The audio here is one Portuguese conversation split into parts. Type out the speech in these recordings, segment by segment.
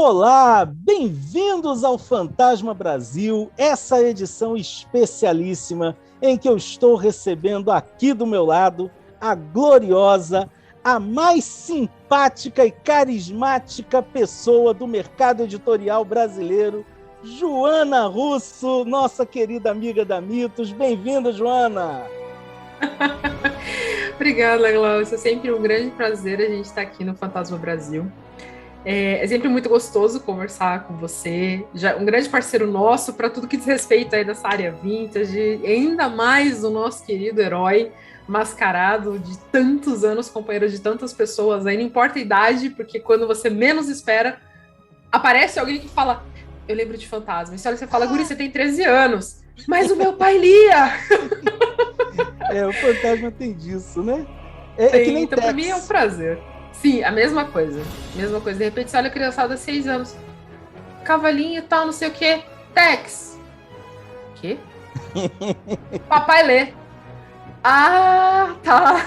Olá, bem-vindos ao Fantasma Brasil, essa edição especialíssima em que eu estou recebendo aqui do meu lado a gloriosa, a mais simpática e carismática pessoa do mercado editorial brasileiro, Joana Russo, nossa querida amiga da Mitos. Bem-vinda, Joana! Obrigada, Glaucia. É sempre um grande prazer a gente estar aqui no Fantasma Brasil. É sempre muito gostoso conversar com você, já um grande parceiro nosso para tudo que diz respeito aí dessa área vintage, ainda mais o nosso querido herói mascarado de tantos anos, companheiro de tantas pessoas, aí não importa a idade, porque quando você menos espera, aparece alguém que fala, eu lembro de fantasma. E você fala, Guri, você tem 13 anos, mas o meu pai lia! O fantasma tem disso, né? Que nem então, para mim é um prazer. Sim, a mesma coisa. Mesma coisa. De repente, você olha a criançada de 6 anos. Cavalinho e tal, não sei o quê. Tex. Quê? Papai lê. Ah, tá.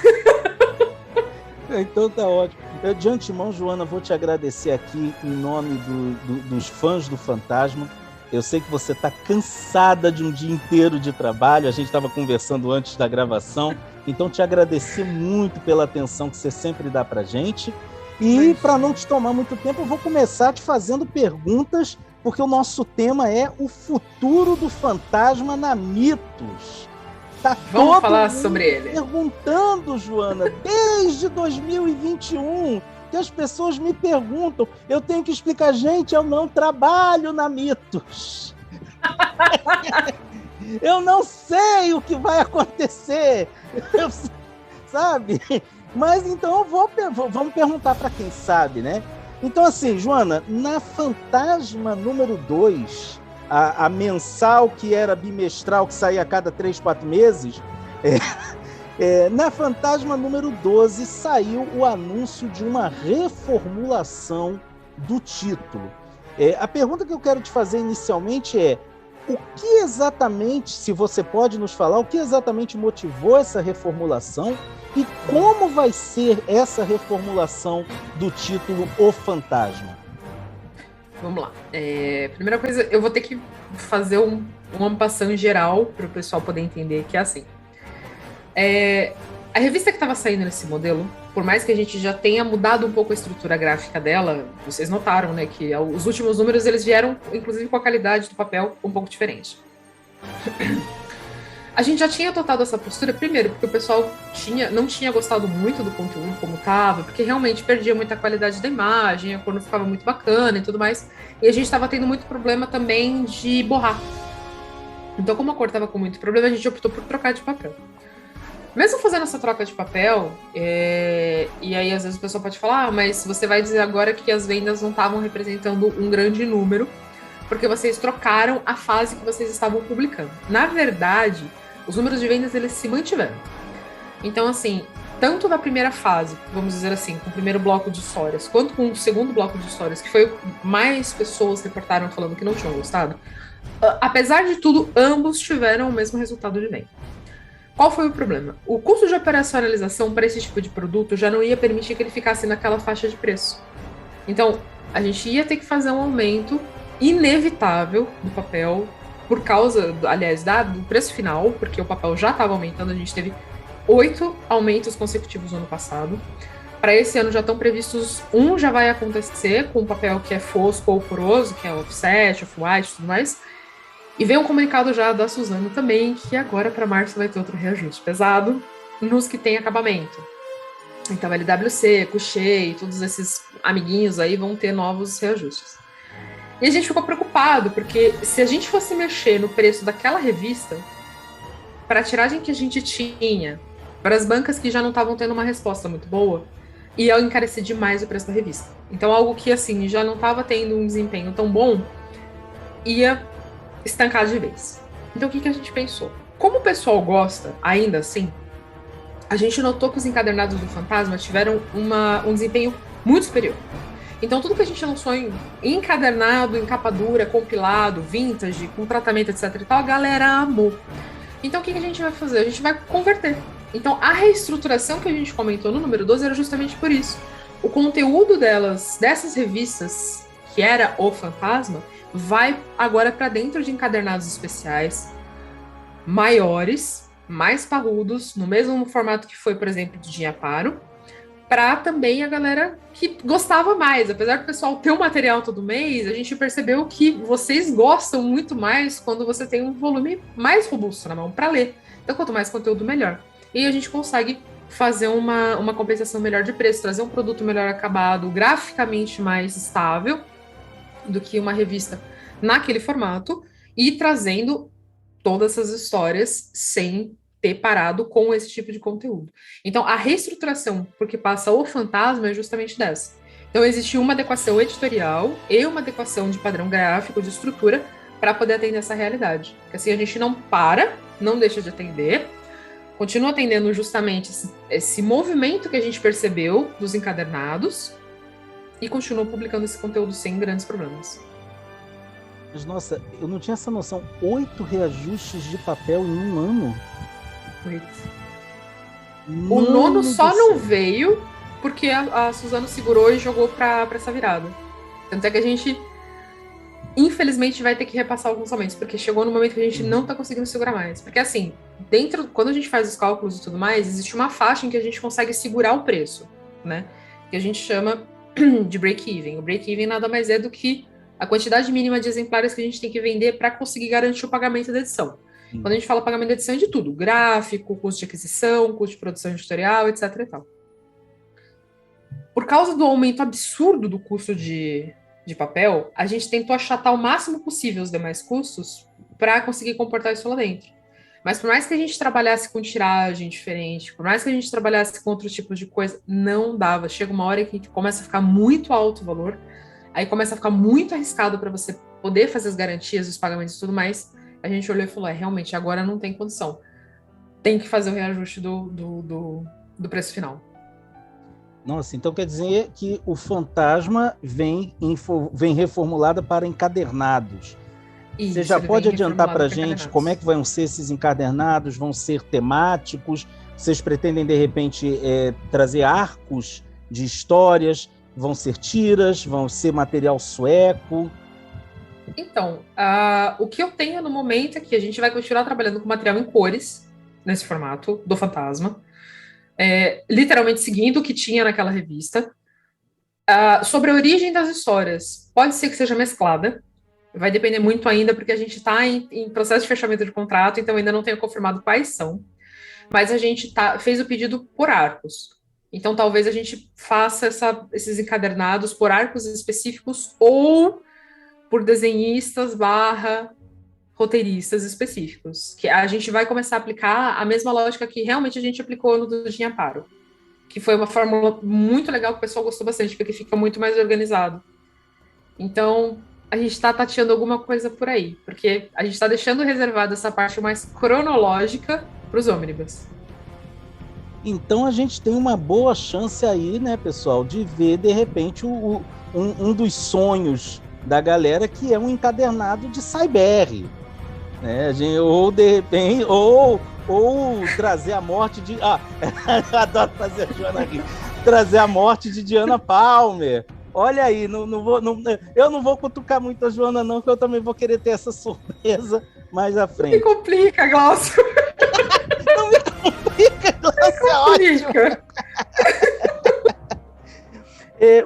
Então tá ótimo. Eu, de antemão, Joana, vou te agradecer aqui em nome dos fãs do Fantasma. Eu sei que você está cansada de um dia inteiro de trabalho. A gente estava conversando antes da gravação. Então, te agradecer muito pela atenção que você sempre dá para a gente. E, para não te tomar muito tempo, eu vou começar te fazendo perguntas, porque o nosso tema é o futuro do fantasma na Mitos. Vamos falar sobre ele. Perguntando, Joana, desde 2021, que as pessoas me perguntam. Eu tenho que explicar, gente, eu não trabalho na Mitos. Eu não sei o que vai acontecer, sabe? Mas então vamos perguntar para quem sabe, né? Então assim, Joana, na Fantasma número 2, a mensal que era bimestral, que saía a cada 3, 4 meses, na Fantasma número 12 saiu o anúncio de uma reformulação do título. A pergunta que eu quero te fazer inicialmente é: o que exatamente, se você pode nos falar, o que exatamente motivou essa reformulação e como vai ser essa reformulação do título O Fantasma? Vamos lá. Primeira coisa, eu vou ter que fazer uma passagem geral para o pessoal poder entender que é assim. A revista que estava saindo nesse modelo, por mais que a gente já tenha mudado um pouco a estrutura gráfica dela, vocês notaram, né, que os últimos números eles vieram, inclusive, com a qualidade do papel um pouco diferente. A gente já tinha adotado essa postura, primeiro, porque o pessoal não tinha gostado muito do conteúdo como estava, porque realmente perdia muita qualidade da imagem, a cor não ficava muito bacana e tudo mais, e a gente estava tendo muito problema também de borrar. Então, como a cor estava com muito problema, a gente optou por trocar de papel. Mesmo fazendo essa troca de papel, e aí às vezes o pessoal pode falar, mas você vai dizer agora que as vendas não estavam representando um grande número, porque vocês trocaram a fase que vocês estavam publicando. Na verdade, os números de vendas, eles se mantiveram. Então, assim, tanto na primeira fase, vamos dizer assim, com o primeiro bloco de histórias, quanto com o segundo bloco de histórias, que foi o que mais pessoas reportaram falando que não tinham gostado, apesar de tudo, ambos tiveram o mesmo resultado de venda. Qual foi o problema? O custo de operacionalização para esse tipo de produto já não ia permitir que ele ficasse naquela faixa de preço. Então, a gente ia ter que fazer um aumento inevitável do papel, por causa, aliás, do preço final, porque o papel já estava aumentando, a gente teve 8 aumentos consecutivos no ano passado. Para esse ano já estão previstos, já vai acontecer com o papel que é fosco ou poroso, que é offset, off-white e tudo mais. E veio um comunicado já da Suzano também, que agora para março vai ter outro reajuste pesado nos que tem acabamento. Então, LWC, Couché e todos esses amiguinhos aí vão ter novos reajustes. E a gente ficou preocupado, porque se a gente fosse mexer no preço daquela revista, para a tiragem que a gente tinha, para as bancas que já não estavam tendo uma resposta muito boa, ia encarecer demais o preço da revista. Então, algo que assim já não estava tendo um desempenho tão bom, ia estancar de vez. Então, o que a gente pensou? Como o pessoal gosta, ainda assim, a gente notou que os encadernados do Fantasma tiveram um desempenho muito superior. Então, tudo que a gente lançou em encadernado, em capa dura, compilado, vintage, com tratamento, etc e tal, a galera amou. Então, o que a gente vai fazer? A gente vai converter. Então, a reestruturação que a gente comentou no número 12 era justamente por isso. O conteúdo dessas revistas que era o Fantasma, vai agora para dentro de encadernados especiais, maiores, mais parrudos, no mesmo formato que foi, por exemplo, do Dinheiro, para também a galera que gostava mais. Apesar do pessoal ter um material todo mês, a gente percebeu que vocês gostam muito mais quando você tem um volume mais robusto na mão para ler. Então, quanto mais conteúdo, melhor. E a gente consegue fazer uma compensação melhor de preço, trazer um produto melhor acabado, graficamente mais estável do que uma revista naquele formato, e trazendo todas essas histórias sem ter parado com esse tipo de conteúdo. Então, a reestruturação, porque passa o Fantasma, é justamente dessa. Então, existe uma adequação editorial e uma adequação de padrão gráfico, de estrutura, para poder atender essa realidade. Porque assim, a gente não para, não deixa de atender, continua atendendo justamente esse movimento que a gente percebeu dos encadernados e continua publicando esse conteúdo sem grandes problemas. Mas, nossa, eu não tinha essa noção. 8 reajustes de papel em um ano? 8. O nono só não veio porque a Suzano segurou e jogou para essa virada. Tanto é que a gente, infelizmente, vai ter que repassar alguns aumentos, porque chegou no momento que a gente não tá conseguindo segurar mais. Porque assim, quando a gente faz os cálculos e tudo mais, existe uma faixa em que a gente consegue segurar o preço, né? Que a gente chama de break-even. O break-even nada mais é do que a quantidade mínima de exemplares que a gente tem que vender para conseguir garantir o pagamento da edição. Quando a gente fala pagamento da edição, é de tudo. Gráfico, custo de aquisição, custo de produção editorial, etc. e tal. Por causa do aumento absurdo do custo de papel, a gente tentou achatar o máximo possível os demais custos para conseguir comportar isso lá dentro. Mas por mais que a gente trabalhasse com tiragem diferente, por mais que a gente trabalhasse com outros tipos de coisa, não dava. Chega uma hora que começa a ficar muito alto o valor, aí começa a ficar muito arriscado para você poder fazer as garantias, os pagamentos e tudo mais. A gente olhou e falou, realmente, agora não tem condição. Tem que fazer o reajuste do preço final. Nossa, então quer dizer que o Fantasma vem reformulado para encadernados. Isso, você já pode adiantar para a gente como é que vão ser esses encadernados? Vão ser temáticos? Vocês pretendem, de repente, trazer arcos de histórias? Vão ser tiras? Vão ser material sueco? Então, o que eu tenho no momento é que a gente vai continuar trabalhando com material em cores, nesse formato, do Fantasma, literalmente seguindo o que tinha naquela revista. Sobre a origem das histórias, pode ser que seja mesclada, vai depender muito ainda, porque a gente está em processo de fechamento de contrato, então ainda não tenho confirmado quais são, mas a gente fez o pedido por arcos. Então talvez a gente faça esses encadernados por arcos específicos ou por desenhistas / roteiristas específicos, que a gente vai começar a aplicar a mesma lógica que realmente a gente aplicou no do Dinheiro, que foi uma fórmula muito legal que o pessoal gostou bastante, porque fica muito mais organizado. Então, a gente está tateando alguma coisa por aí, porque a gente está deixando reservada essa parte mais cronológica para os ônibus. Então a gente tem uma boa chance aí, né, pessoal, de ver, de repente, um dos sonhos da galera, que é um encadernado de Cyber, né? Ou de repente, ou trazer a morte de... eu adoro fazer a Joana aqui. Trazer a morte de Diana Palmer. Olha aí, eu não vou cutucar muito a Joana, não, porque eu também vou querer ter essa surpresa mais à frente. Me complica, Glaucio. Não me complica, Glaucio, é ótimo.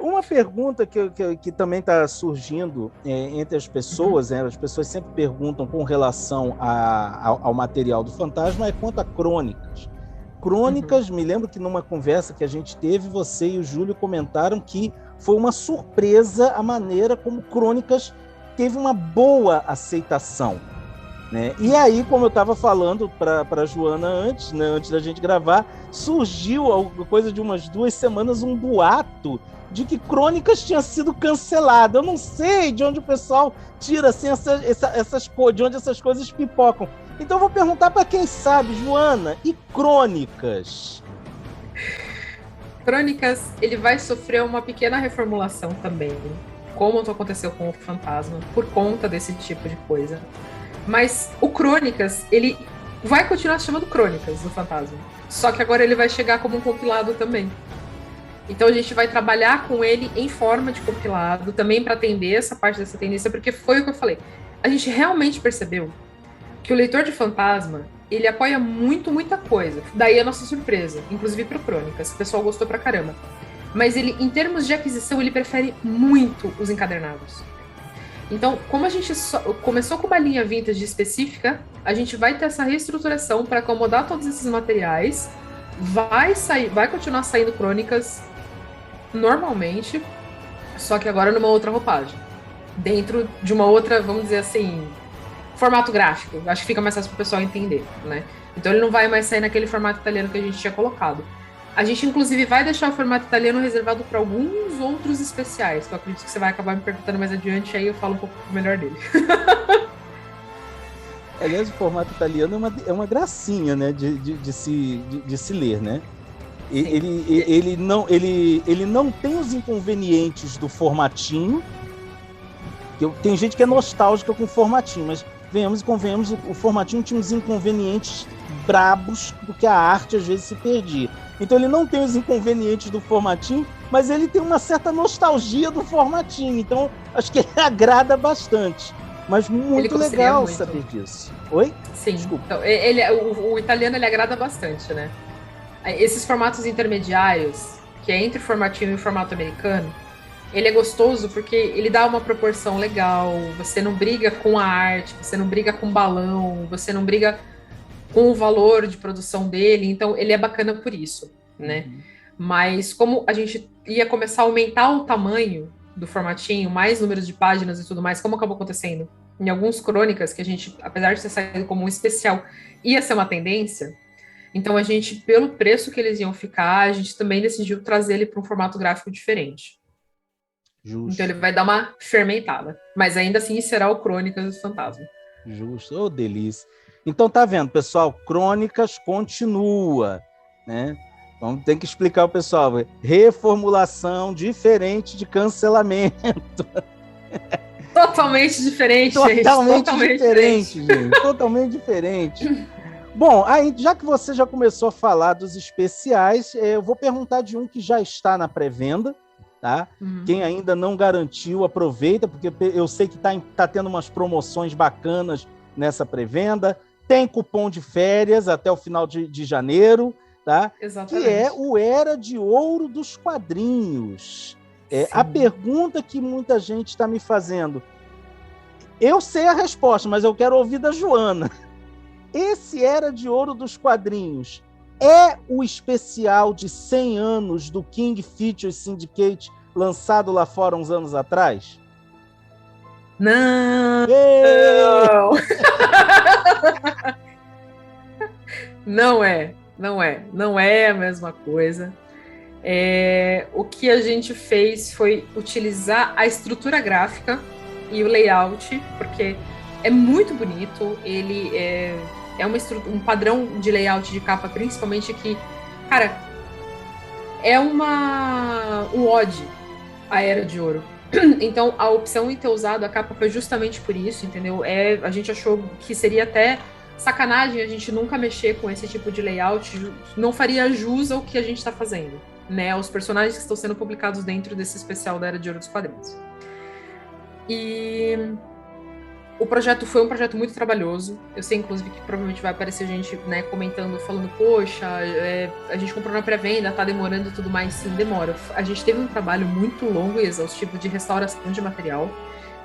Uma pergunta que também está surgindo entre as pessoas, as pessoas sempre perguntam com relação ao material do Fantasma, é quanto a crônicas. Crônicas, me lembro que numa conversa que a gente teve, você e o Júlio comentaram que foi uma surpresa a maneira como Crônicas teve uma boa aceitação, né? E aí, como eu estava falando para a Joana antes, né, antes da gente gravar, surgiu, alguma coisa de umas 2 semanas, um boato de que Crônicas tinha sido cancelada. Eu não sei de onde o pessoal tira assim, de onde essas coisas pipocam. Então eu vou perguntar para quem sabe, Joana, e Crônicas? Crônicas, ele vai sofrer uma pequena reformulação também, como aconteceu com o Fantasma, por conta desse tipo de coisa. Mas o Crônicas, ele vai continuar se chamando Crônicas do Fantasma, só que agora ele vai chegar como um compilado também. Então a gente vai trabalhar com ele em forma de compilado, também para atender essa parte dessa tendência, porque foi o que eu falei. A gente realmente percebeu que o leitor de fantasma, ele apoia muito, muita coisa. Daí a nossa surpresa, inclusive pro Crônicas, o pessoal gostou pra caramba. Mas ele, em termos de aquisição, ele prefere muito os encadernados. Então, como a gente começou com uma linha vintage específica, a gente vai ter essa reestruturação para acomodar todos esses materiais. Vai continuar saindo Crônicas normalmente, só que agora numa outra roupagem. Dentro de uma outra, vamos dizer assim, formato gráfico. Acho que fica mais fácil para o pessoal entender, né? Então ele não vai mais sair naquele formato italiano que a gente tinha colocado. A gente, inclusive, vai deixar o formato italiano reservado para alguns outros especiais, que eu acredito que você vai acabar me perguntando mais adiante, aí eu falo um pouco melhor dele. Aliás, o formato italiano é uma gracinha, né, de se ler, né? Ele não tem os inconvenientes do formatinho. Tem gente que é nostálgica com o formatinho, mas venhamos e convenhamos, o formatinho tinha uns inconvenientes brabos, porque a arte às vezes se perdia. Então ele não tem os inconvenientes do formatinho, mas ele tem uma certa nostalgia do formatinho. Então acho que ele agrada bastante. Mas muito legal muito saber disso. Oi? Sim. Desculpa. Então, o italiano ele agrada bastante, né? Esses formatos intermediários, que é entre o formatinho e o formato americano, ele é gostoso porque ele dá uma proporção legal, você não briga com a arte, você não briga com o balão, você não briga com o valor de produção dele, então ele é bacana por isso, né? Uhum. Mas como a gente ia começar a aumentar o tamanho do formatinho, mais números de páginas e tudo mais, como acabou acontecendo em alguns crônicas, que a gente, apesar de ter saído como um especial, ia ser uma tendência, então a gente, pelo preço que eles iam ficar, a gente também decidiu trazer ele para um formato gráfico diferente. Justo. Então ele vai dar uma fermentada. Mas ainda assim será o Crônicas do Fantasma. Justo, oh, delícia. Então tá vendo, pessoal, Crônicas continua, né? Então tem que explicar ao pessoal, reformulação diferente de cancelamento. Totalmente diferente, gente. Totalmente diferente, gente. Totalmente diferente. Bom, aí, já que você já começou a falar dos especiais, eu vou perguntar de um que já está na pré-venda. Tá? Uhum. Quem ainda não garantiu, aproveita, porque eu sei que tá tendo umas promoções bacanas nessa pré-venda. Tem cupom de férias até o final de janeiro, tá? Exatamente. Que é o Era de Ouro dos Quadrinhos. A pergunta que muita gente está me fazendo, eu sei a resposta, mas eu quero ouvir da Joana. Esse Era de Ouro dos Quadrinhos é o especial de 100 anos do King Features Syndicate lançado lá fora uns anos atrás? Não! Não é. Não é a mesma coisa. O que a gente fez foi utilizar a estrutura gráfica e o layout, porque é muito bonito, ele é um padrão de layout de capa, principalmente que, cara, é um ode à Era de Ouro. Então, a opção em ter usado a capa foi justamente por isso, entendeu? A gente achou que seria até sacanagem a gente nunca mexer com esse tipo de layout, não faria jus ao que a gente está fazendo, né? Aos personagens que estão sendo publicados dentro desse especial da Era de Ouro dos Quadrinhos. E o projeto foi um projeto muito trabalhoso. Eu sei, inclusive, que provavelmente vai aparecer gente, né, comentando, falando, poxa, a gente comprou na pré-venda, tá demorando e tudo mais. Sim, demora. A gente teve um trabalho muito longo e exaustivo de restauração de material.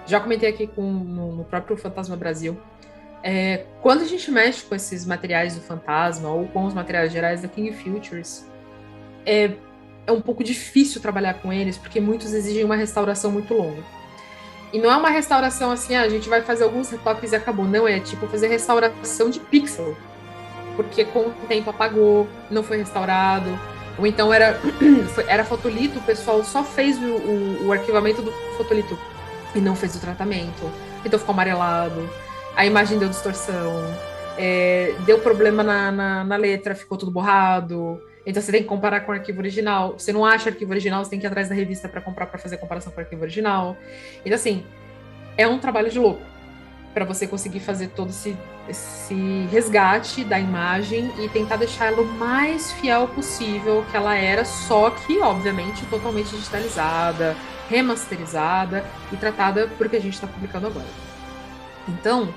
Já comentei aqui no próprio Fantasma Brasil. Quando a gente mexe com esses materiais do Fantasma ou com os materiais gerais da King Features, é um pouco difícil trabalhar com eles, porque muitos exigem uma restauração muito longa. E não é uma restauração assim, a gente vai fazer alguns retoques e acabou. Não, é tipo fazer restauração de pixel. Porque com o tempo apagou, não foi restaurado. Ou então era fotolito, o pessoal só fez o arquivamento do fotolito e não fez o tratamento. Então ficou amarelado. A imagem deu distorção. Deu problema na letra, ficou tudo borrado. Então você tem que comparar com o arquivo original. Você não acha arquivo original, você tem que ir atrás da revista para comprar, para fazer comparação com o arquivo original. Então, assim, é um trabalho de louco. para você conseguir fazer todo esse resgate da imagem e tentar deixar ela o mais fiel possível que ela era, só que, obviamente, totalmente digitalizada, remasterizada e tratada por que a gente está publicando agora. Então,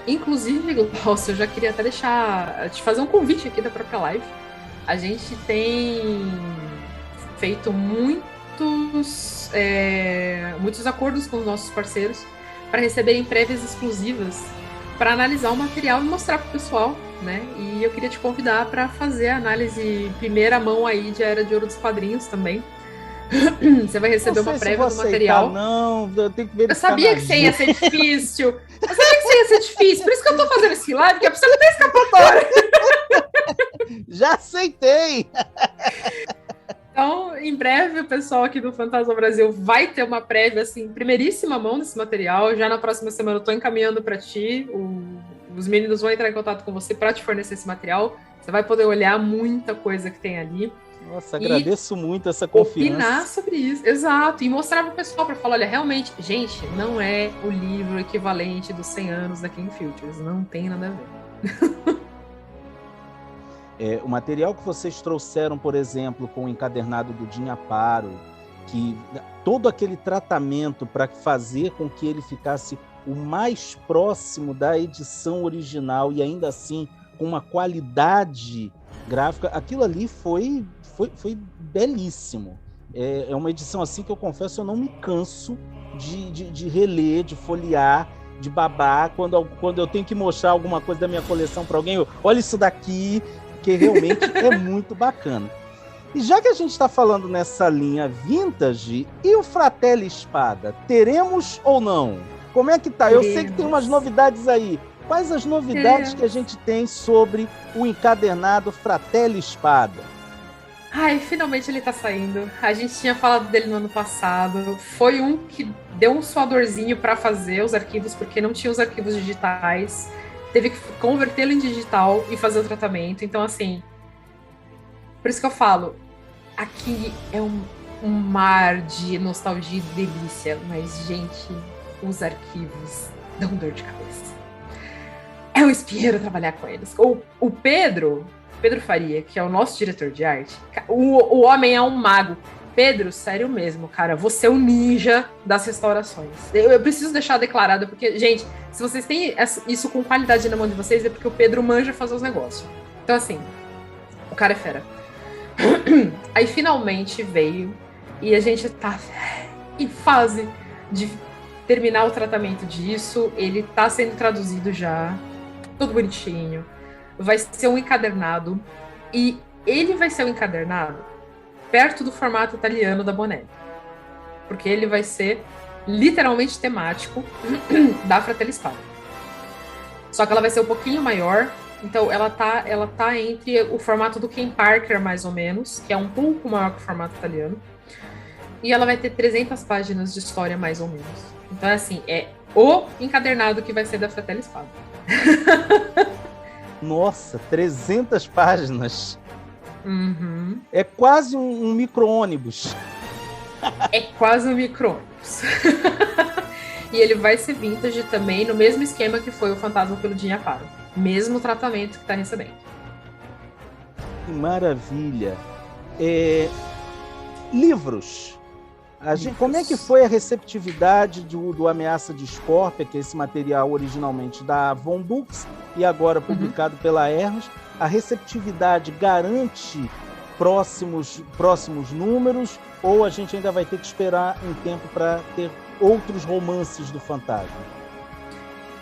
inclusive, Glaucio, eu já queria até te fazer um convite aqui da própria live. A gente tem feito muitos acordos com os nossos parceiros para receberem prévias exclusivas para analisar o material e mostrar para o pessoal, né? E eu queria te convidar para fazer a análise primeira mão aí de Era de Ouro dos Quadrinhos também. Você vai receber uma prévia do material. Não, eu tenho que ver. Eu sabia que você ia ser difícil. Eu sabia que você ia ser difícil. Por isso que eu tô fazendo esse live, que é pra você não ter escapatória. Já aceitei! Então, em breve, o pessoal aqui do Fantasma Brasil vai ter uma prévia, assim, primeiríssima mão desse material. Já na próxima semana eu tô encaminhando para ti. Os meninos vão entrar em contato com você para te fornecer esse material. Você vai poder olhar muita coisa que tem ali. Nossa, agradeço muito essa confiança. Opinar sobre isso, exato. E mostrar para o pessoal, para falar, olha, realmente, gente, não é o livro equivalente dos 100 anos da King Futures. Não tem nada a ver. O material que vocês trouxeram, por exemplo, com o encadernado do Jim Aparo, que todo aquele tratamento para fazer com que ele ficasse o mais próximo da edição original e ainda assim com uma qualidade gráfica, aquilo ali foi belíssimo. É uma edição assim que eu confesso, eu não me canso de reler, de folhear, de babar, quando eu tenho que mostrar alguma coisa da minha coleção para alguém, olha isso daqui, que realmente é muito bacana. E já que a gente está falando nessa linha vintage, e o Fratelli Espada, teremos ou não? Como é que tá? Eu sei que tem umas novidades aí. Quais as novidades que a gente tem sobre o encadernado Fratelli Espada? Ai, finalmente ele tá saindo. A gente tinha falado dele no ano passado. Foi um que deu um suadorzinho para fazer os arquivos, porque não tinha os arquivos digitais. Teve que convertê-lo em digital e fazer o tratamento. Então, assim, por isso que eu falo, aqui é um mar de nostalgia e delícia, mas, gente, os arquivos dão dor de cabeça. É um espinheiro trabalhar com eles. O Pedro Faria, que é o nosso diretor de arte, o homem é um mago. Pedro, sério mesmo, cara, você é o ninja das restaurações. Eu preciso deixar declarado, porque, gente, se vocês têm isso com qualidade na mão de vocês, é porque o Pedro manja fazer os negócios. Então, assim, o cara é fera. Aí, finalmente, veio, e a gente tá em fase de terminar o tratamento disso. Ele tá sendo traduzido já, todo bonitinho. Vai ser um encadernado, e ele vai ser um encadernado perto do formato italiano da Bonelli, porque ele vai ser literalmente temático da Fratelli Espada. Só que ela vai ser um pouquinho maior, então ela tá entre o formato do Ken Parker, mais ou menos, que é um pouco maior que o formato italiano, e ela vai ter 300 páginas de história, mais ou menos. Então, assim, é o encadernado que vai ser da Fratelli Espada. Nossa, 300 páginas. Uhum. É quase um micro-ônibus. É quase um micro-ônibus. E ele vai ser vintage também, no mesmo esquema que foi o Fantasma pelo Jim Aparo. Mesmo tratamento que está recebendo. Que maravilha. Livros. Como é que foi a receptividade do Ameaça de Scorpia, que é esse material originalmente da Von Books e agora publicado pela Hermes? A receptividade garante próximos números, ou a gente ainda vai ter que esperar um tempo para ter outros romances do Fantasma?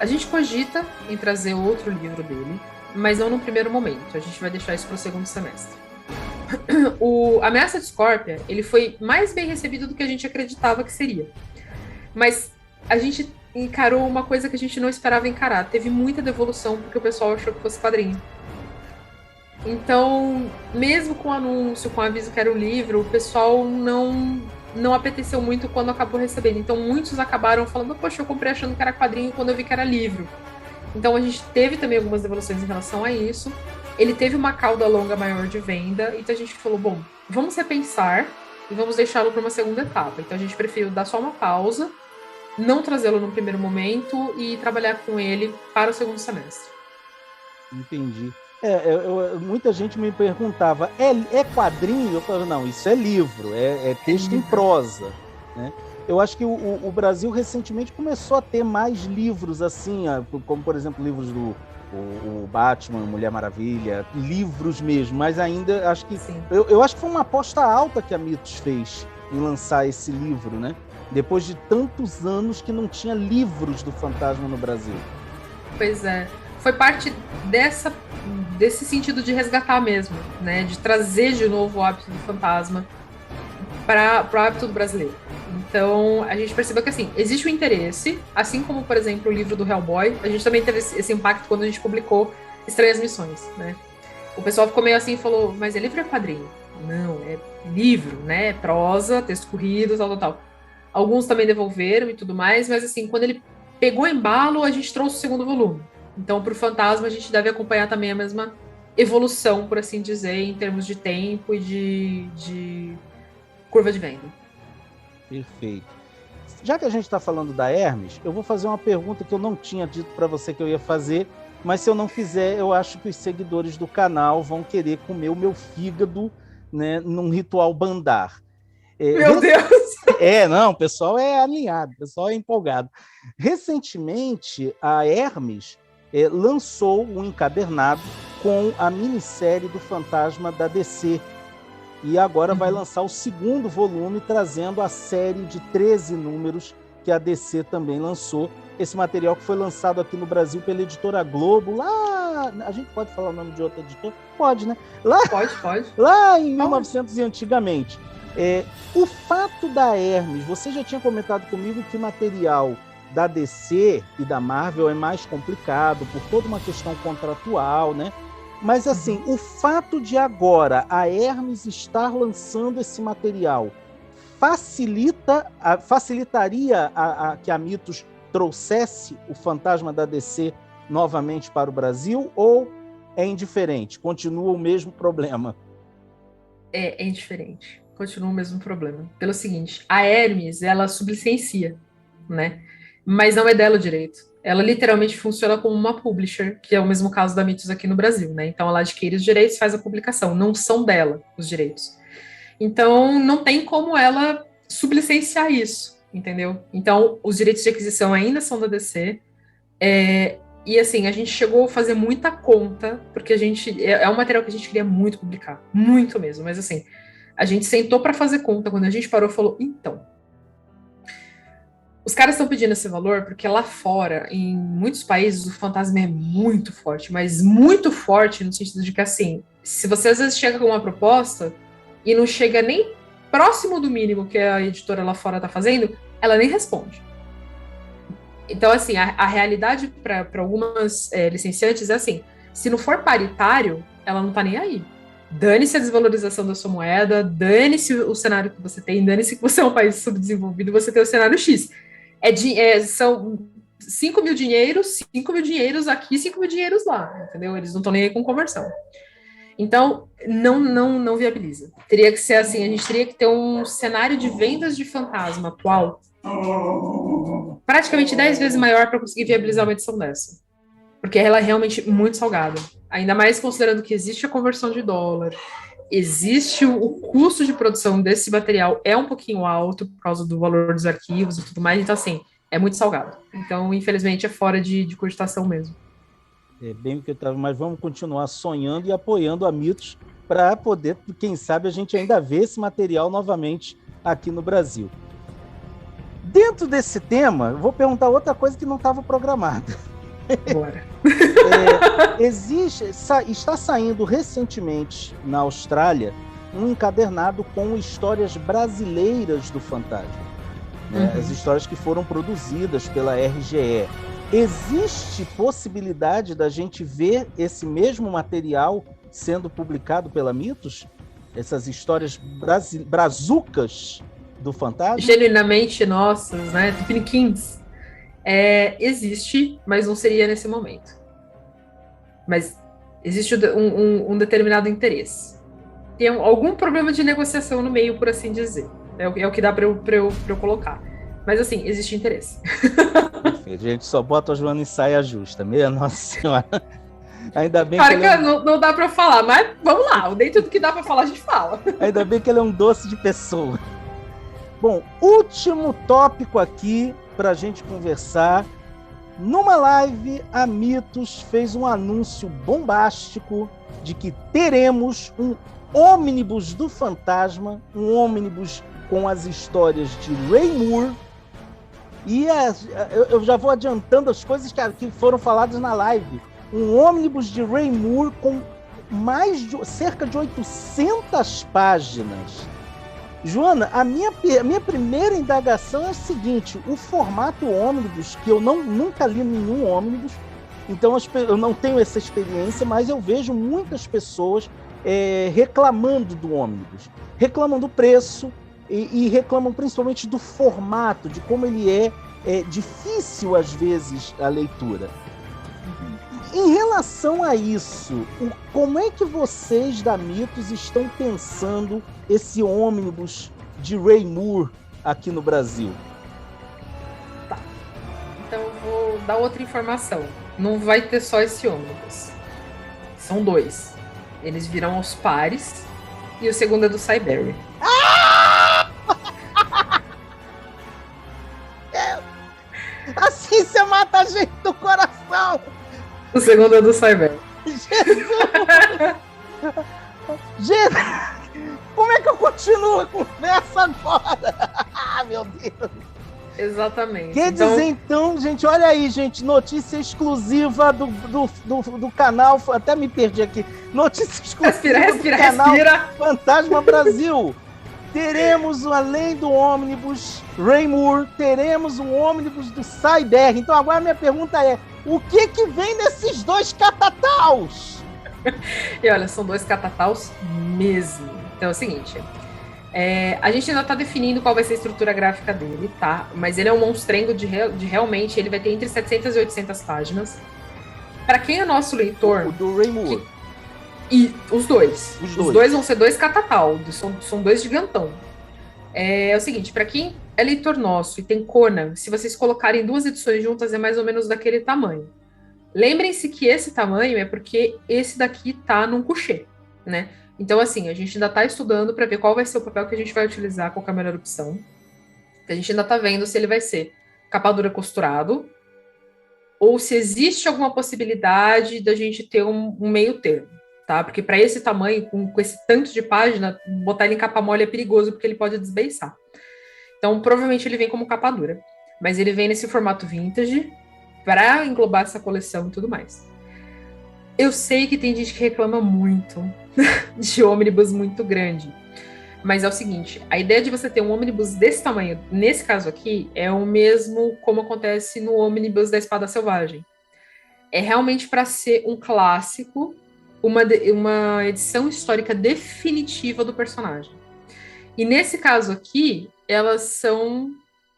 A gente cogita em trazer outro livro dele, mas não no primeiro momento. A gente vai deixar isso para o segundo semestre. O Ameaça de Scorpia, ele foi mais bem recebido do que a gente acreditava que seria. Mas a gente encarou uma coisa que a gente não esperava encarar. Teve muita devolução porque o pessoal achou que fosse quadrinho. Então, mesmo com o anúncio, com o aviso que era um livro, o pessoal não apeteceu muito quando acabou recebendo. Então, muitos acabaram falando, poxa, eu comprei achando que era quadrinho quando eu vi que era livro. Então, a gente teve também algumas devoluções em relação a isso. Ele teve uma cauda longa maior de venda, então a gente falou, bom, vamos repensar e vamos deixá-lo para uma segunda etapa. Então, a gente preferiu dar só uma pausa, não trazê-lo no primeiro momento e trabalhar com ele para o segundo semestre. Entendi. Muita gente me perguntava, é quadrinho? Eu falava, não, isso é livro, é texto em prosa, né? Eu acho que o Brasil recentemente começou a ter mais livros assim, como por exemplo livros do o Batman, Mulher Maravilha, livros mesmo, mas ainda acho que eu acho que foi uma aposta alta que a Mitos fez em lançar esse livro, né? Depois de tantos anos que não tinha livros do Fantasma no Brasil. Pois é, foi parte desse sentido de resgatar mesmo, né? De trazer de novo o hábito do fantasma para o hábito do brasileiro. Então, a gente percebeu que, assim, existe um interesse, assim como, por exemplo, o livro do Hellboy, a gente também teve esse impacto quando a gente publicou Estranhas Missões, né? O pessoal ficou meio assim e falou, mas é livro ou é quadrinho? Não, é livro, né? Prosa, texto corrido, tal. Alguns também devolveram e tudo mais, mas, assim, quando ele pegou embalo, a gente trouxe o segundo volume. Então, para o Fantasma, a gente deve acompanhar também a mesma evolução, por assim dizer, em termos de tempo e de curva de venda. Perfeito. Já que a gente está falando da Hermes, eu vou fazer uma pergunta que eu não tinha dito para você que eu ia fazer, mas se eu não fizer, eu acho que os seguidores do canal vão querer comer o meu fígado, né, num ritual bandar. Meu Deus! Não, o pessoal é alinhado, o pessoal é empolgado. Recentemente, a Hermes lançou um encadernado com a minissérie do Fantasma da DC, e agora vai lançar o segundo volume, trazendo a série de 13 números que a DC também lançou. Esse material que foi lançado aqui no Brasil pela editora Globo, lá... A gente pode falar o nome de outra editora? Pode, né? Pode. Lá em 1900 e antigamente. O fato da Hermes, você já tinha comentado comigo que o material da DC e da Marvel é mais complicado por toda uma questão contratual, né? Mas, assim, o fato de agora a Hermes estar lançando esse material facilitaria que a Mitos trouxesse o Fantasma da DC novamente para o Brasil, ou é indiferente? Continua o mesmo problema? É indiferente. Continua o mesmo problema. Pelo seguinte, a Hermes, ela sublicencia, né? Mas não é dela o direito. Ela literalmente funciona como uma publisher, que é o mesmo caso da Mitos aqui no Brasil, né? Então ela adquire os direitos e faz a publicação, não são dela os direitos. Então não tem como ela sublicenciar isso, entendeu? Então os direitos de aquisição ainda são da DC, e assim, a gente chegou a fazer muita conta, porque a gente é um material que a gente queria muito publicar, muito mesmo, mas assim, a gente sentou para fazer conta, quando a gente parou, falou, então, os caras estão pedindo esse valor porque lá fora, em muitos países, o fantasma é muito forte, mas muito forte no sentido de que, assim, se você às vezes chega com uma proposta e não chega nem próximo do mínimo que a editora lá fora está fazendo, ela nem responde. Então, assim, a realidade para algumas licenciantes é assim, se não for paritário, ela não tá nem aí. Dane-se a desvalorização da sua moeda, dane-se o cenário que você tem, dane-se que você é um país subdesenvolvido, você tem o cenário X. São 5 mil dinheiros aqui, 5 mil dinheiros lá, entendeu? Eles não estão nem aí com conversão. Então, não viabiliza. Teria que ser assim, a gente teria que ter um cenário de vendas de fantasma atual praticamente 10 vezes maior para conseguir viabilizar uma edição dessa. Porque ela é realmente muito salgada. Ainda mais considerando que existe a conversão de dólar, existe o custo de produção desse material é um pouquinho alto por causa do valor dos arquivos e tudo mais, então assim, é muito salgado. Então, infelizmente, é fora de cogitação mesmo. É bem o que eu estava, mas vamos continuar sonhando e apoiando a Mitos para poder, quem sabe, a gente ainda ver esse material novamente aqui no Brasil. Dentro desse tema, eu vou perguntar outra coisa que não estava programada. Bora. Está saindo recentemente na Austrália um encadernado com histórias brasileiras do fantasma, né? As histórias que foram produzidas pela RGE. Existe possibilidade da gente ver esse mesmo material sendo publicado pela Mitos? Essas histórias brazucas do fantasma? Genuinamente nossas, né? Tupiniquins. Existe, mas não seria nesse momento. Mas existe um determinado interesse. Tem algum problema de negociação no meio, por assim dizer. É o que dá para eu colocar. Mas assim, existe interesse. Perfeito. A gente só bota a Joana em saia justa, minha Nossa Senhora. Ainda bem Claro que não dá pra falar, mas vamos lá, nem tudo que dá pra falar a gente fala. Ainda bem que ele é um doce de pessoa. Bom, último tópico aqui pra gente conversar. Numa live, a Mitos fez um anúncio bombástico de que teremos um ônibus do fantasma, um ônibus com as histórias de Ray Moore. E eu já vou adiantando as coisas que foram faladas na live. Um ônibus de Ray Moore com cerca de 800 páginas. Joana, a minha primeira indagação é a seguinte: o formato ônibus, que eu nunca li nenhum ônibus, então eu não tenho essa experiência, mas eu vejo muitas pessoas reclamando do ônibus, reclamam do preço e reclamam principalmente do formato, de como ele é difícil às vezes a leitura. Em relação a isso, como é que vocês da Mitos estão pensando esse ônibus de Ray Moore aqui no Brasil? Tá. Então eu vou dar outra informação. Não vai ter só esse ônibus. São 2. Eles virão aos pares e o segundo é do Cyberry. Assim você mata a gente do coração! O segundo é do Cyber. Jesus! Gente, como é que eu continuo a conversa agora? Ah, meu Deus! Exatamente. Quer dizer, então, gente, olha aí, gente, notícia exclusiva do canal, até me perdi aqui, notícia exclusiva do canal Fantasma Brasil. Teremos, além do ônibus Ray Moore, teremos um ônibus do Cyber. Então agora minha pergunta é: o que vem nesses 2 catataus? E olha, são 2 catataus mesmo. Então é o seguinte, a gente ainda está definindo qual vai ser a estrutura gráfica dele, tá? Mas ele é um monstrengo de realmente, ele vai ter entre 700 e 800 páginas. Para quem é nosso leitor... O do Ray Moore. E os dois. Os dois vão ser 2 catatal, são 2 gigantão. É o seguinte, para quem é leitor nosso e tem Conan, se vocês colocarem 2 edições juntas, é mais ou menos daquele tamanho. Lembrem-se que esse tamanho é porque esse daqui tá num coucher, né? Então, assim, a gente ainda tá estudando para ver qual vai ser o papel que a gente vai utilizar, qual é a melhor opção. A gente ainda tá vendo se ele vai ser capa dura costurado ou se existe alguma possibilidade da gente ter um meio termo. Tá? Porque para esse tamanho, com esse tanto de página, botar ele em capa mole é perigoso, porque ele pode desbeiçar. Então, provavelmente ele vem como capa dura. Mas ele vem nesse formato vintage, para englobar essa coleção e tudo mais. Eu sei que tem gente que reclama muito de ônibus muito grande. Mas é o seguinte, a ideia de você ter um ônibus desse tamanho, nesse caso aqui, é o mesmo como acontece no ônibus da Espada Selvagem. É realmente para ser um clássico, uma edição histórica definitiva do personagem. E nesse caso aqui, elas são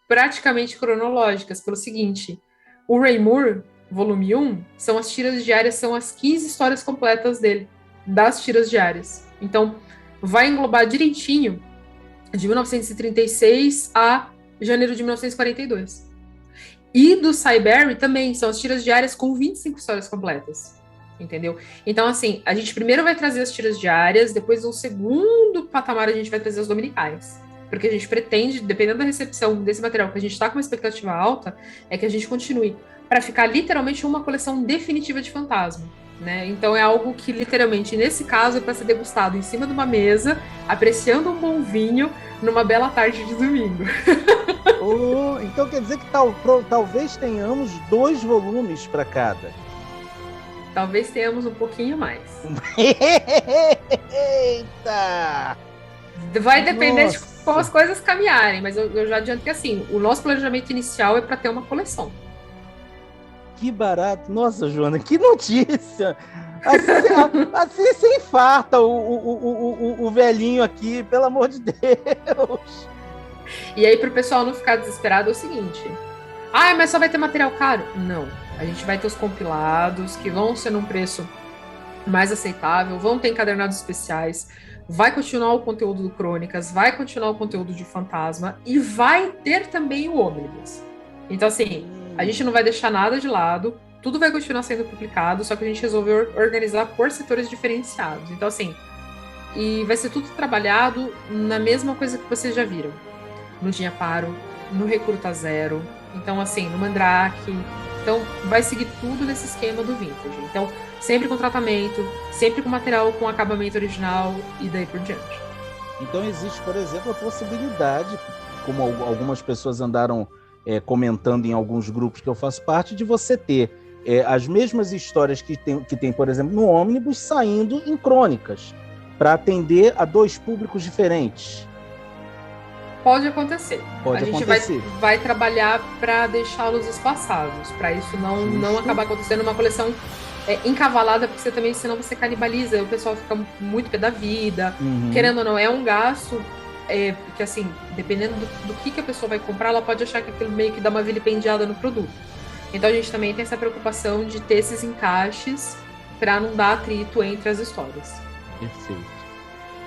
praticamente cronológicas, pelo seguinte: o Ray Moore, volume 1, são as tiras diárias, são as 15 histórias completas dele, das tiras diárias. Então, vai englobar direitinho de 1936 a janeiro de 1942. E do Cyberry também, são as tiras diárias com 25 histórias completas. Entendeu? Então, assim, a gente primeiro vai trazer as tiras diárias, depois no segundo patamar a gente vai trazer as dominicais. Porque a gente pretende, dependendo da recepção desse material, que a gente está com uma expectativa alta, é que a gente continue para ficar literalmente uma coleção definitiva de fantasma. Né? Então é algo que literalmente, nesse caso, é para ser degustado em cima de uma mesa, apreciando um bom vinho, numa bela tarde de domingo. Então quer dizer que talvez tenhamos 2 volumes para cada. Talvez tenhamos um pouquinho mais. Eita! Vai depender de como as coisas caminharem, mas eu já adianto que assim, o nosso planejamento inicial é para ter uma coleção. Que barato! Nossa, Joana, que notícia! Assim você infarta o velhinho aqui, pelo amor de Deus! E aí, para o pessoal não ficar desesperado, é o seguinte: mas só vai ter material caro? Não. A gente vai ter os compilados, que vão ser num preço mais aceitável, vão ter encadernados especiais, vai continuar o conteúdo do Crônicas, vai continuar o conteúdo de Fantasma e vai ter também o Ômnibus. Então, assim, a gente não vai deixar nada de lado, tudo vai continuar sendo publicado, só que a gente resolveu organizar por setores diferenciados. Então, assim, e vai ser tudo trabalhado na mesma coisa que vocês já viram. No Dinha Paro, no Recruta Zero, então, assim, no Mandrake. Então, vai seguir tudo nesse esquema do Vintage. Então, sempre com tratamento, sempre com material com acabamento original e daí por diante. Então, existe, por exemplo, a possibilidade, como algumas pessoas andaram comentando em alguns grupos que eu faço parte, de você ter as mesmas histórias que tem, por exemplo, no Ômnibus, saindo em crônicas, para atender a 2 públicos diferentes. Pode acontecer. Pode acontecer. Gente vai trabalhar para deixá-los espaçados, para isso não acabar acontecendo uma coleção encavalada, porque você também, senão você canibaliza, o pessoal fica muito pé da vida. Querendo ou não, é um gasto, porque assim, dependendo do que a pessoa vai comprar, ela pode achar que aquilo meio que dá uma vilipendiada no produto. Então a gente também tem essa preocupação de ter esses encaixes para não dar atrito entre as histórias. Perfeito.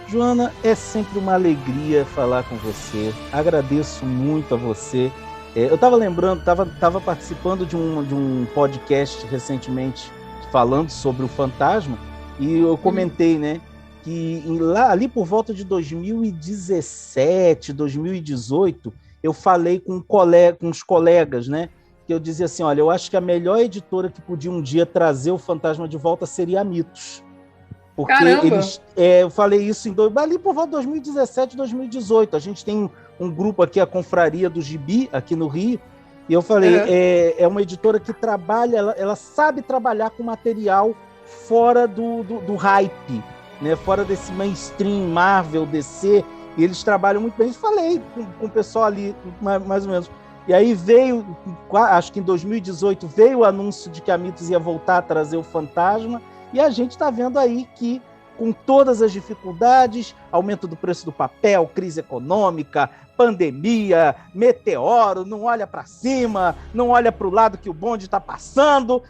Joana, é sempre uma alegria falar com você. Agradeço muito a você. Eu estava lembrando, estava participando de um podcast recentemente falando sobre o Fantasma e eu comentei, né, que ali por volta de 2017, 2018, eu falei com os colegas, né, que eu dizia assim, olha, eu acho que a melhor editora que podia um dia trazer o Fantasma de volta seria a Mitos. Porque eu falei isso ali por volta de 2017, 2018. A gente tem um grupo aqui, a Confraria do Gibi, aqui no Rio, e eu falei, é uma editora que trabalha, ela sabe trabalhar com material fora do hype, né? Fora desse mainstream, Marvel, DC, e eles trabalham muito bem. Eu falei com o pessoal ali, mais ou menos. E aí veio, acho que em 2018, veio o anúncio de que a Mitos ia voltar a trazer o Fantasma, e a gente está vendo aí que, com todas as dificuldades, aumento do preço do papel, crise econômica, pandemia, meteoro, não olha para cima, não olha para o lado que o bonde está passando,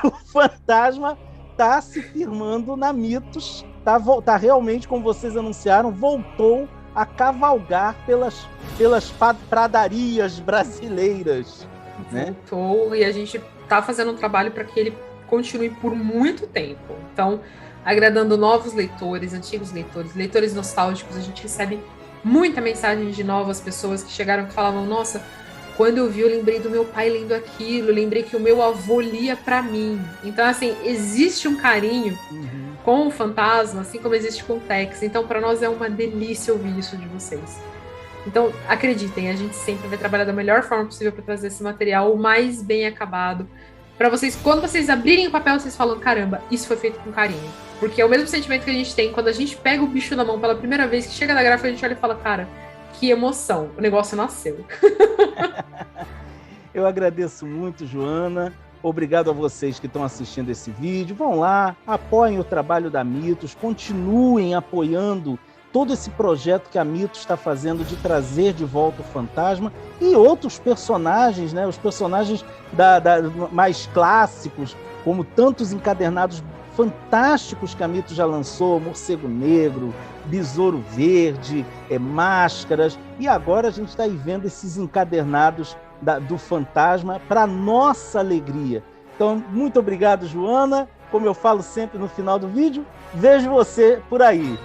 o Fantasma está se firmando na Mitos, tá realmente, como vocês anunciaram, voltou a cavalgar pelas pradarias brasileiras. Né? Voltou, e a gente está fazendo um trabalho para que ele continue por muito tempo. Então, agradando novos leitores, antigos leitores, leitores nostálgicos, a gente recebe muita mensagem de novas pessoas que chegaram que falavam, nossa, quando eu vi, eu lembrei do meu pai lendo aquilo, eu lembrei que o meu avô lia para mim. Então, assim, existe um carinho com o Fantasma, assim como existe com o Tex. Então, para nós é uma delícia ouvir isso de vocês. Então, acreditem, a gente sempre vai trabalhar da melhor forma possível para trazer esse material o mais bem acabado, para vocês, quando vocês abrirem o papel, vocês falam, caramba, isso foi feito com carinho. Porque é o mesmo sentimento que a gente tem quando a gente pega o bicho na mão pela primeira vez, que chega na gráfica, a gente olha e fala, cara, que emoção, o negócio nasceu. Eu agradeço muito, Joana. Obrigado a vocês que estão assistindo esse vídeo. Vão lá, apoiem o trabalho da Mitos, continuem apoiando todo esse projeto que a Mitos está fazendo de trazer de volta o Fantasma e outros personagens, né? Os personagens mais clássicos, como tantos encadernados fantásticos que a Mitos já lançou, Morcego Negro, Besouro Verde, Máscaras, e agora a gente está aí vendo esses encadernados do Fantasma para nossa alegria. Então, muito obrigado, Joana. Como eu falo sempre no final do vídeo, vejo você por aí.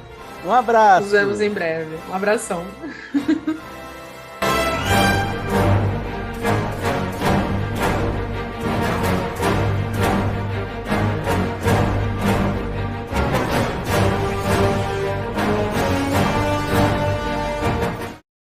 Um abraço. Nos vemos em breve. Um abração.